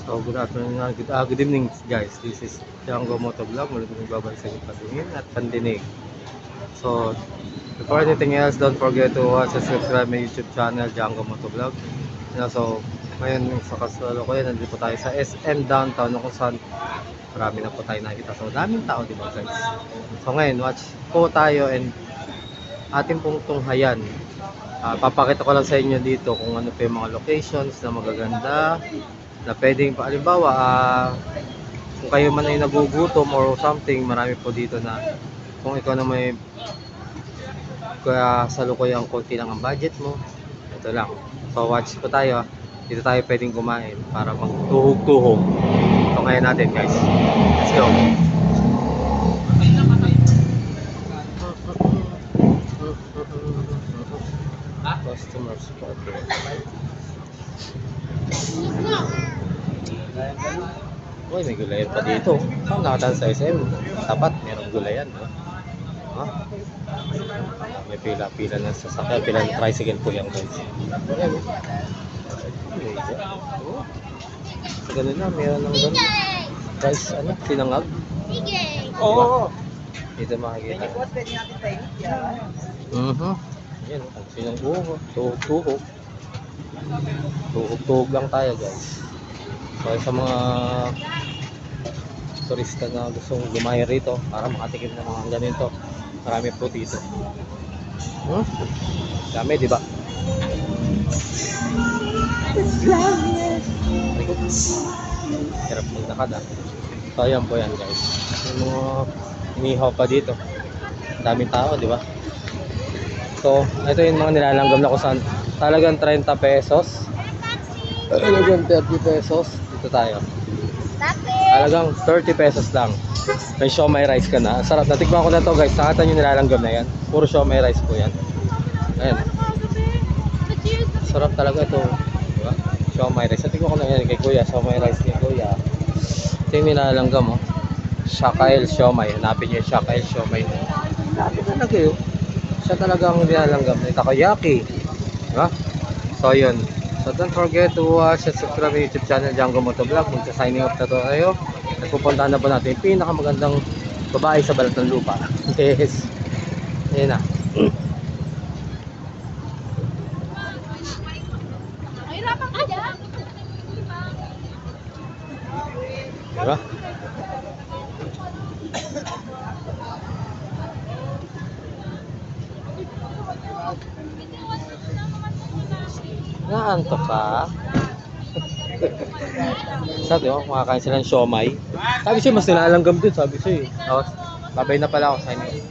So good afternoon, good evening guys. This is Django Motovlog. Muli kong nagbabalik sa inyong patingin at pandinig. So before anything else, don't forget to watch and subscribe my YouTube channel, Django Motovlog. So ngayon sa kasalukuyan, nandito po tayo sa SM Downtown kung saan marami na po tayo nakita. So daming tao, di ba guys? So ngayon, watch po tayo and ating pong tunghayan. Papakita ko lang sa inyo dito kung ano pa yung mga locations na magaganda na pwedeng halimbawa kung kayo man ay nagugutom or something, marami po dito na kung ikaw na may kaya salukuyang konti lang ang budget mo, ito lang. So watch po tayo, dito tayo pwedeng kumain para magtuhog-tuhog. So ngayon natin guys, let's go. Customers spot. Uy, may gulayan pa dito. Saan nakatan sa SM? Tapat, merong gulayan. Ha? May pila-pila ng sasakyan, pila ng tricycle po yan guys. Ayan. So, ganun na, meron ng ganun. Guys, ano? Sinangag? Oo. Dito makikita. Ayan, sinangag. Tuhog-tuhog. Tuhog-tuhog lang tayo guys. So sa mga turista na gustong gumaya rito para makatikim ng mga ganito, marami po dito. Dami, di ba? Hirap maglakad ah. So ayan po yan guys. Yung mga inihaw pa dito. Daming tao, di ba? So ito yung mga nilalanggam na kung saan talagang 30 pesos. Talagang 30 pesos. Dito tayo. Talagang 30 pesos lang. May siomai rice ka na. Sarap. Natikman ko na to guys. Nakatan yung nilalanggam na yan. Puro siomai rice po yan. Ayan. Sarap talaga ito. Diba? Siomai rice. Natikman ko na yan kay kuya. Siomai rice kay kuya. Ito yung nilalanggam oh. Shakael siomai. Hanapin nyo yung Shakael siomai. Hanapin talaga yun. Siya talagang nilalanggam. Takoyaki. Diba? So yun. So don't forget to watch and subscribe my YouTube channel, Django Motovlog. Magsa-signing up na to tayo. Nagpupuntahan na po natin yung pinakamagandang babae sa balat ng lupa. Yes. Ayan na. Diba? Naantok ka? Sabi mo, kumakain sila ng siomai. Sabi siya, mas nilalanggam dun. Sabi siya eh. Babay na pala ako sa inyo.